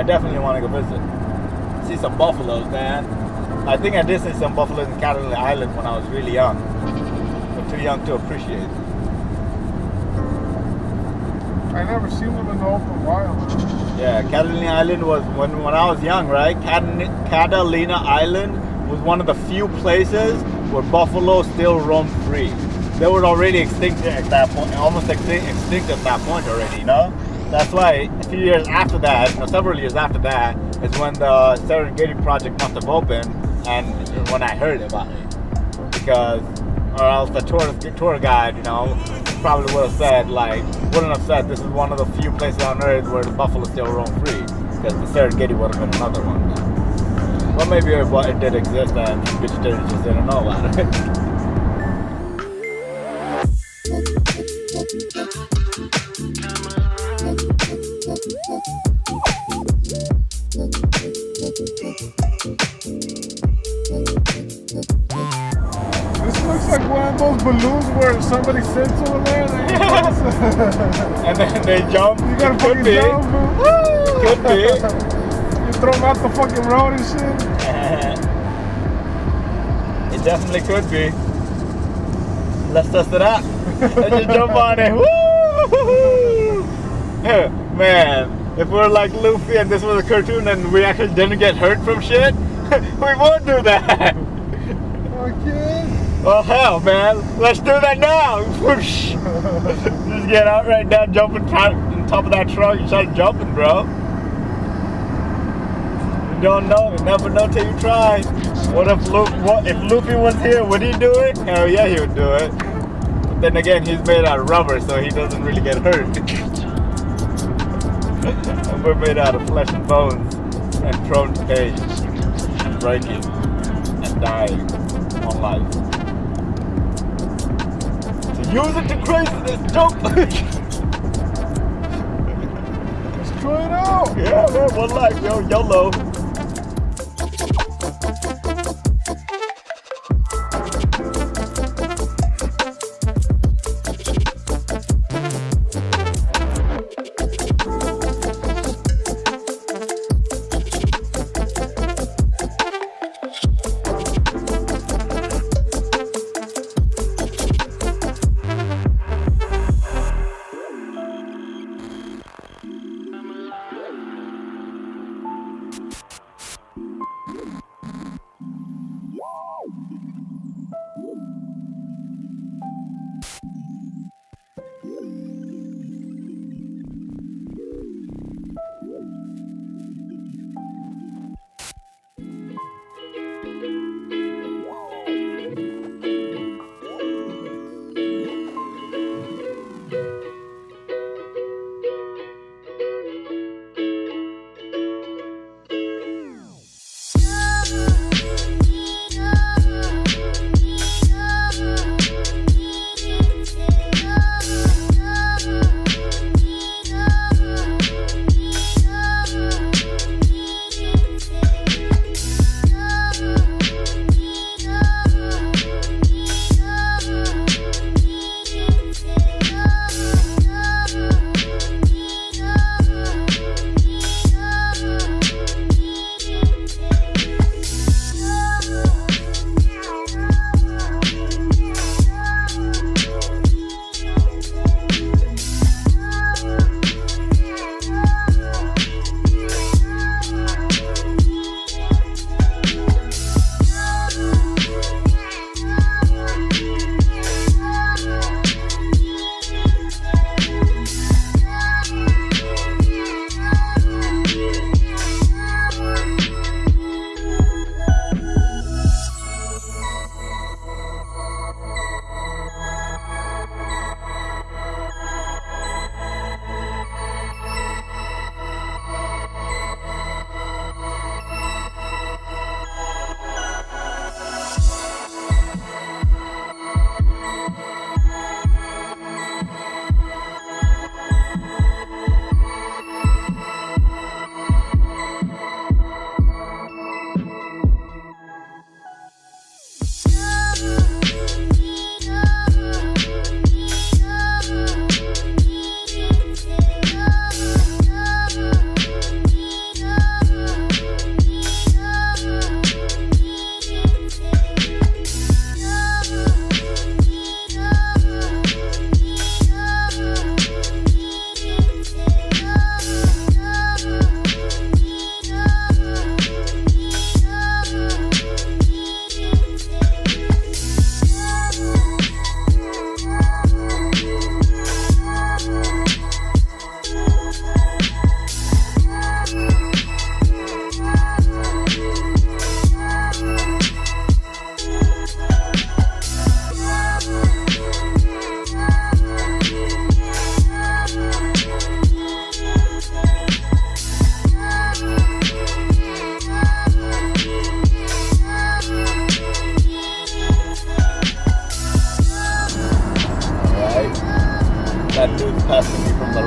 I definitely want to go visit. See some buffaloes, man. I think I did see some buffaloes in Catalina Island when I was really young, but too young to appreciate. I never seen them in the open wild. Yeah, Catalina Island was when I was young, right? Catalina Island was one of the few places where buffalo still roam free. They were already extinct at that point, almost extinct at that point already, you know? That's why a few years after that, several years after that, is when the Serengeti project must have opened, and when I heard about it. Because, or else the tour guide, probably wouldn't have said this is one of the few places on earth where the buffalo still roam free. Because the Serengeti would have been another one. Well, maybe it did exist and vegetarians just didn't know about it. This looks like one of those balloons where somebody sits over there and then they jump. You gotta fucking jump. Could be. You throw them out the fucking road and shit. It definitely could be. Let's test it out. Let's just jump on it. Woo! Man, if we're like Luffy and this was a cartoon and we actually didn't get hurt from shit, we would do that. Okay. Oh hell, man. Let's do that now. Just get out right now, jump on top of that truck and start jumping, bro. You don't know. You never know till you try. What if Luffy was here, would he do it? Hell yeah, he would do it. But then again, he's made out of rubber, so he doesn't really get hurt. And we're made out of flesh and bones and prone to pain, and breaking, and dying on life. So use it to craziness, jump! Let's try it out! Yeah, man, one life, yo, YOLO.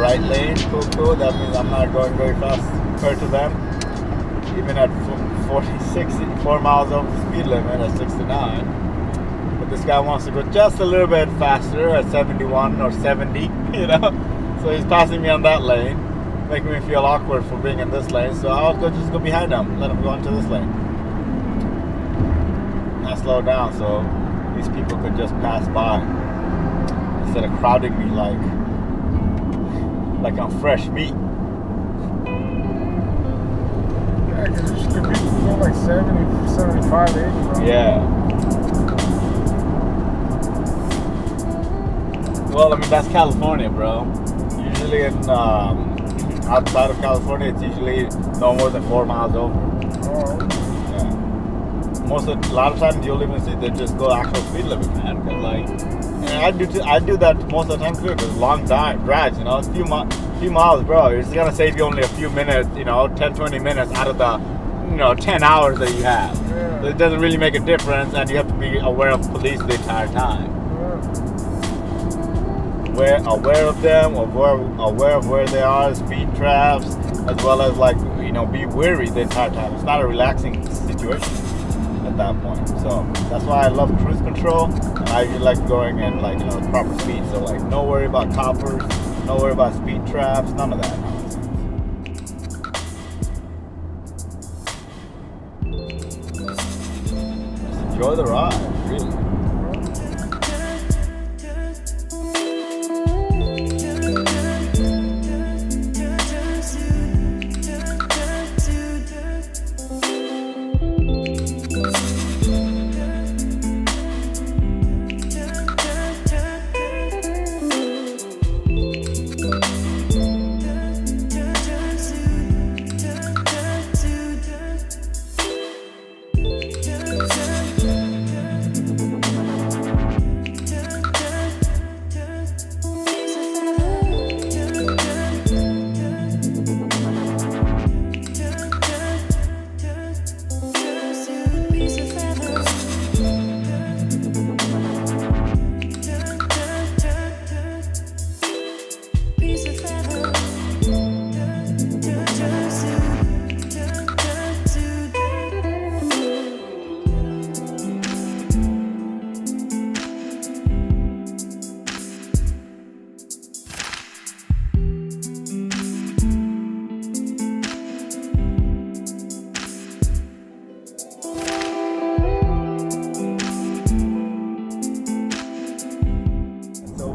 right lane. Cool. That means I'm not going very fast compared to them. Even at 4 miles over the speed limit at 69. But this guy wants to go just a little bit faster at 71 or 70, you know. So he's passing me on that lane, making me feel awkward for being in this lane. So I'll just go behind him, let him go into this lane. And I slow down so these people could just pass by instead of crowding me like I'm fresh meat. Yeah, because usually people go like 70, 75, 80, bro. Yeah. Well, I mean, that's California, bro. Usually in outside of California, it's usually no more than 4 miles over. Oh. Yeah. A lot of times you'll even see they just go actual speed limit, man. Cause like, and I do that most of the time too. Cause long drives, you know, a few miles, bro. It's gonna save you only a few minutes, you know, 10-20 minutes out of the, 10 hours that you have. Yeah. So it doesn't really make a difference, and you have to be aware of police the entire time. Aware of them, aware of where they are, speed traps, as well as be wary the entire time. It's not a relaxing situation at that point. So that's why I love cruise control, and I usually like going in proper speed. So no worry about coppers, no worry about speed traps, none of that nonsense. Just enjoy the ride, really.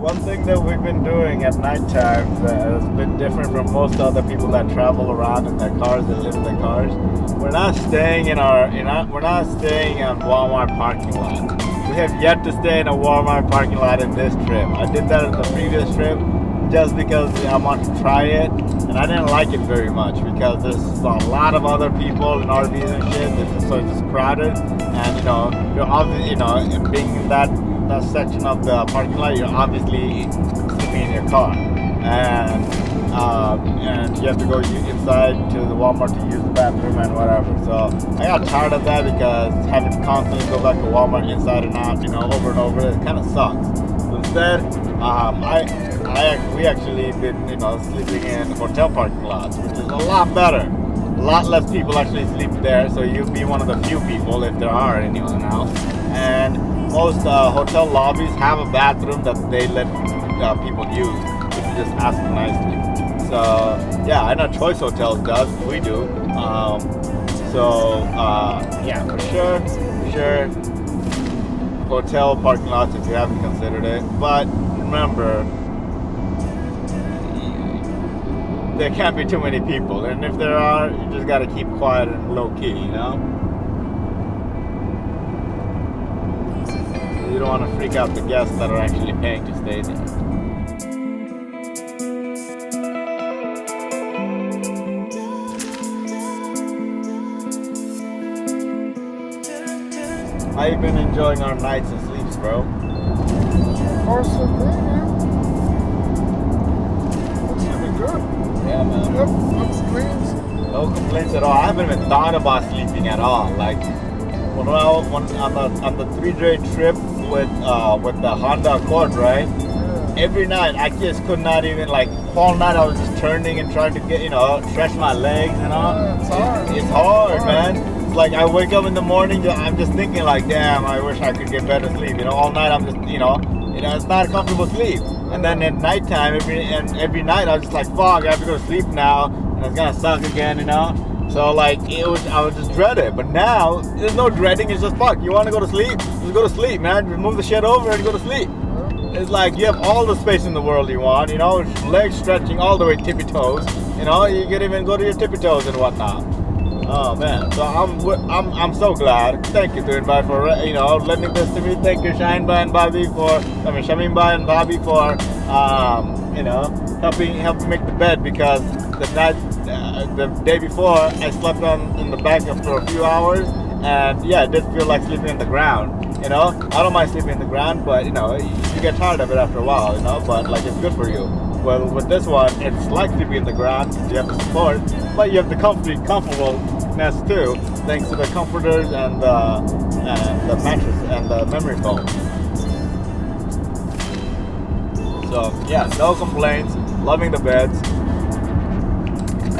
One thing that we've been doing at night times that has been different from most other people that travel around in their cars and live in their cars. We're not staying in Walmart parking lot. We have yet to stay in a Walmart parking lot in this trip. I did that in the previous trip just because I wanted to try it, and I didn't like it very much because there's a lot of other people in RVs and shit. It's just crowded, and you're obviously being in that section of the parking lot, you're obviously sleeping in your car, and you have to go inside to the Walmart to use the bathroom and whatever. So I got tired of that because having to constantly go back to Walmart inside and out, over and over, it kind of sucks. So instead, we actually been sleeping in hotel parking lots, which is a lot better. A lot less people actually sleep there, so you'll be one of the few people, if there are anyone else. And most hotel lobbies have a bathroom that they let people use if you just ask them nicely. So yeah, I know Choice Hotels does. We do. Yeah, for sure. Hotel parking lots if you haven't considered it. But remember, there can't be too many people, and if there are, you just gotta keep quiet and low key, You don't want to freak out the guests that are actually paying to stay there. How you been enjoying our nights and sleeps, bro? Far so good, man. It's really good. Yeah, man. Yep, no complaints. No complaints at all. I haven't even thought about sleeping at all. On the 3-day trip with the Honda Accord, right? Yeah. every night I just could not even like all night I was just turning and trying to get stretch my legs, It's hard. It's hard, man. It's like I wake up in the morning, I'm just thinking like, damn, I wish I could get better sleep. All night I'm just it's not a comfortable sleep. And then at nighttime, every night I was just like, fuck, I have to go to sleep now, and it's gonna suck again, So like I would just dread it. But now there's no dreading. It's just fuck. You want to go to sleep? Just go to sleep, man. Just move the shit over and go to sleep. It's like you have all the space in the world you want. Legs stretching all the way tippy toes. You can even go to your tippy toes and whatnot. Oh man, so I'm so glad. Thank you to everybody for lending this to me. Thank you Shamimba and Bobby for helping make the bed, because the day before I slept in the back after a few hours, and yeah, it did feel like sleeping in the ground. I don't mind sleeping in the ground, but you get tired of it after a while. But like it's good for you. Well, with this one, it's like sleeping in the ground. You have the support, but you have the comfortableness too, thanks to the comforters and the mattress and the memory foam. So yeah, no complaints. Loving the beds.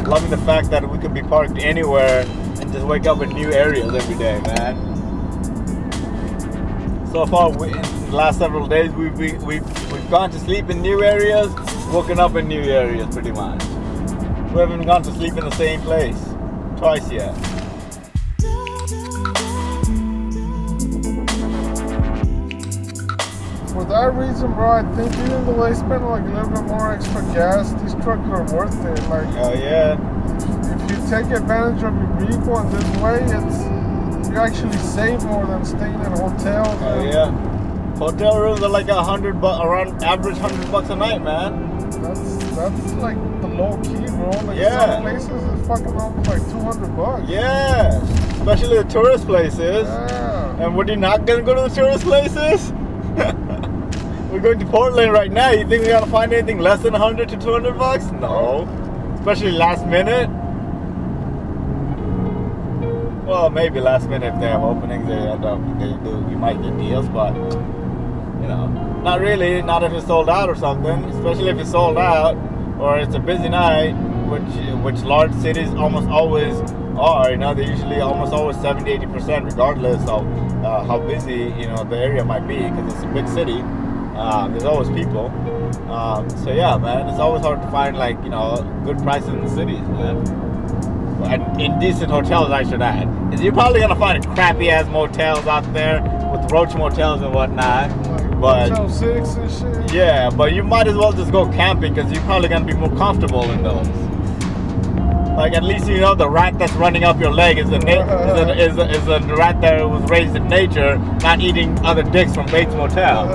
Loving the fact that we could be parked anywhere and just wake up in new areas every day, man. So far, in the last several days, we've gone to sleep in new areas, woken up in new areas, pretty much. We haven't gone to sleep in the same place twice yet. For that reason, bro, I think even though I spend like a little bit more extra gas, these trucks are worth it. Like, oh yeah. If you take advantage of your vehicle in this way, you actually save more than staying in hotels. Oh yeah. Hotel rooms are like around average $100 a night, man. That's like the low key, bro. Like yeah. Some places it's fucking almost like $200. Yeah. Especially the tourist places. Yeah. And we're not gonna go to the tourist places? We're going to Portland right now. You think we're gonna find anything less than $100 to $200? No. Especially last minute. Well, maybe last minute if they have openings, we might get deals, but not really. Not if it's sold out or something. Especially if it's sold out or it's a busy night, which large cities almost always are. They usually almost always 70-80%, regardless of how busy the area might be, because it's a big city. There's always people. So yeah, man, it's always hard to find good prices in the cities, man. And in decent hotels, I should add. You're probably gonna find crappy ass motels out there with roach motels and whatnot. But Motel 6 and shit. Yeah, but you might as well just go camping, because you're probably gonna be more comfortable in those. Like at least the rat that's running up your leg is a rat that was raised in nature, not eating other dicks from Bates Motel.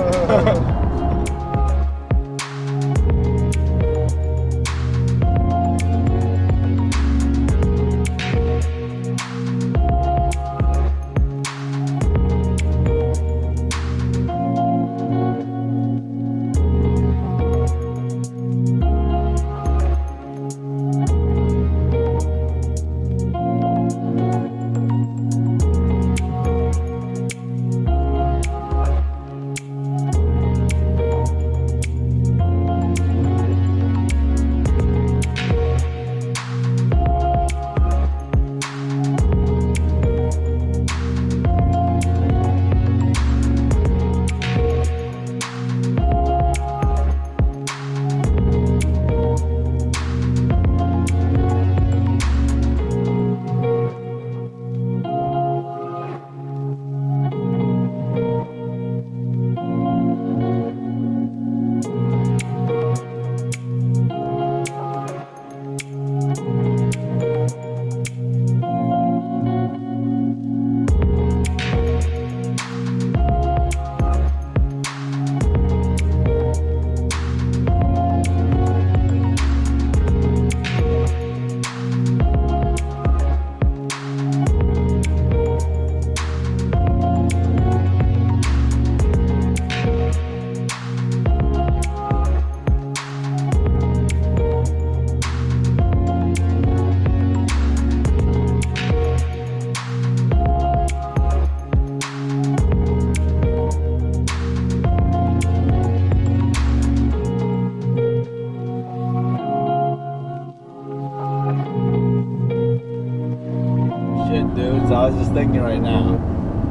So I was just thinking right now,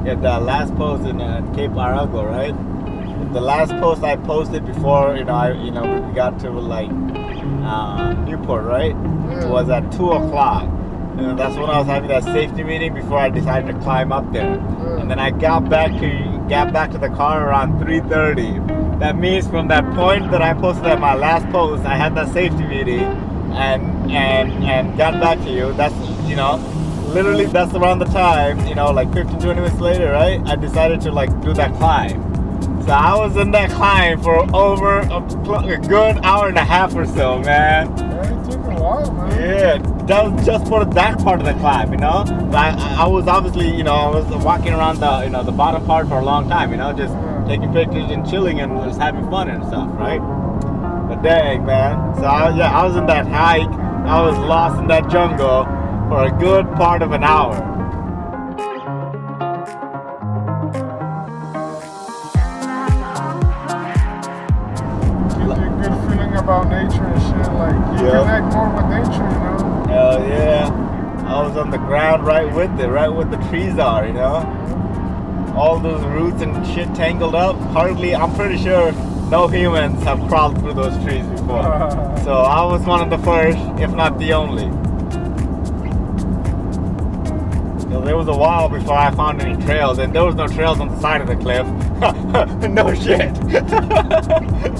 if that last post in Cape Arago, right? The last post I posted before, we got to like Newport, right? Yeah. Was at 2 o'clock. And that's when I was having that safety meeting before I decided to climb up there. Yeah. And then I got back to the car around 3:30. That means from that point that I posted at my last post, I had that safety meeting and got back to you. That's, literally that's around the time, like 15, 20 minutes later, right? I decided to like do that climb. So I was in that climb for over a good hour and a half or so, man. Yeah, it took a while, man. Yeah, that was just for that part of the climb, I was obviously, I was walking around the bottom part for a long time, just taking pictures and chilling and just having fun and stuff, right? But dang, man. So I was in that hike. I was lost in that jungle for a good part of an hour. About nature and shit, like you connect more with nature, Hell yeah. I was on the ground right with the trees are, all those roots and shit tangled up. I'm pretty sure no humans have crawled through those trees before. So I was one of the first, if not the only. There was a while before I found any trails, and there was no trails on the side of the cliff. No shit.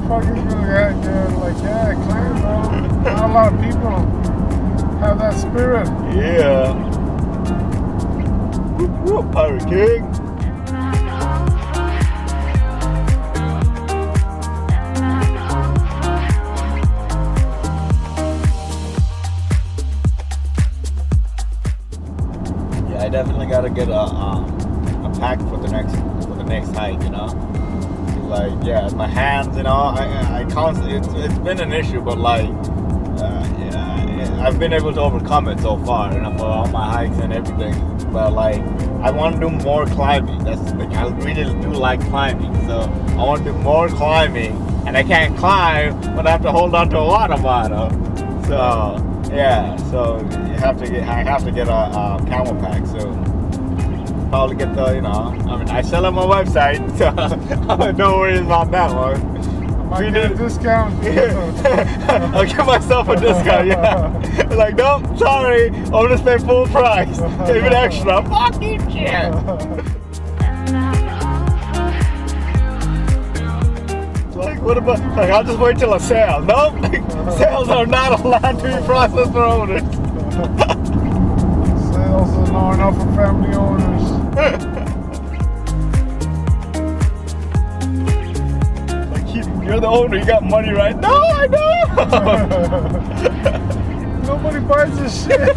Fucking really climb, bro. Not a lot of people have that spirit. Yeah. Whoop, whoop, Pirate King. I definitely gotta get a pack for the next hike, my hands, I constantly, it's been an issue, but I've been able to overcome it so far, for all my hikes and everything. But I want to do more climbing. That's the thing. I really do like climbing, so I want to do more climbing, and I can't climb when I have to hold on to a water bottle. So yeah, so I have to get a camel pack soon. Probably get the, I sell on my website, so don't worry about that one. I might get a discount. I'll give myself a discount, Like, nope, sorry, I'm gonna spend full price. Even extra. Fucking shit. What about, I'll just wait till a sale. Nope, sales are not allowed to be processed for owners. Sales are not enough for family owners. You're the owner, you got money, right? No, I don't. Nobody buys this shit.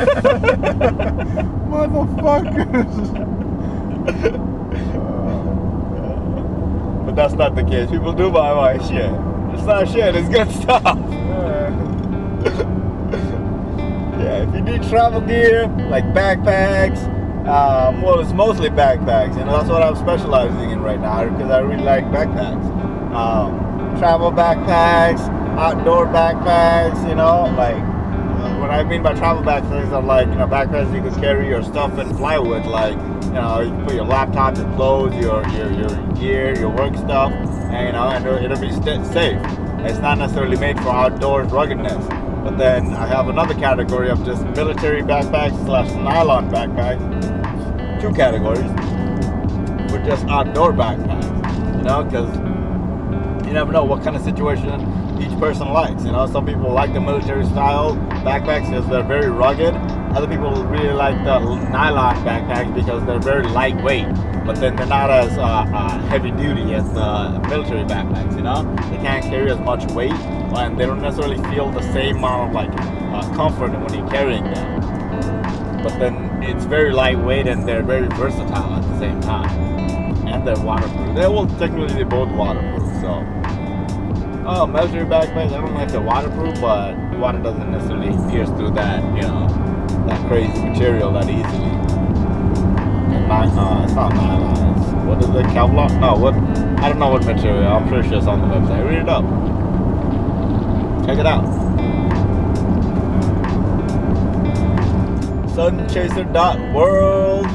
Motherfuckers. But that's not the case. People do buy my shit. It's not shit, it's good stuff. Yeah, if you need travel gear, like backpacks, well, it's mostly backpacks, that's what I'm specializing in right now, because I really like backpacks. Travel backpacks, outdoor backpacks, what I mean by travel backpacks are backpacks you can carry your stuff and fly with, you can put your laptop, your clothes, your gear, your work stuff, and it'll be safe. It's not necessarily made for outdoor ruggedness. But then I have another category of just military backpacks / nylon backpacks. 2 categories for just outdoor backpacks, because you never know what kind of situation each person likes. Some people like the military style backpacks because they're very rugged. Other people really like the nylon backpacks because they're very lightweight, but then they're not as heavy duty as the military backpacks. They can't carry as much weight, and they don't necessarily feel the same amount of comfort when you're carrying them. But then it's very lightweight and they're very versatile at the same time, and they're waterproof. Technically they're both waterproof. So, military backpacks, I don't know if they're waterproof, but water doesn't necessarily pierce through that, that crazy material that easily. And it's not nylon. What is it, Kevlar? No, what? I don't know what material. I'm pretty sure it's on the website. Read it up. Check it out. Sunchaser.world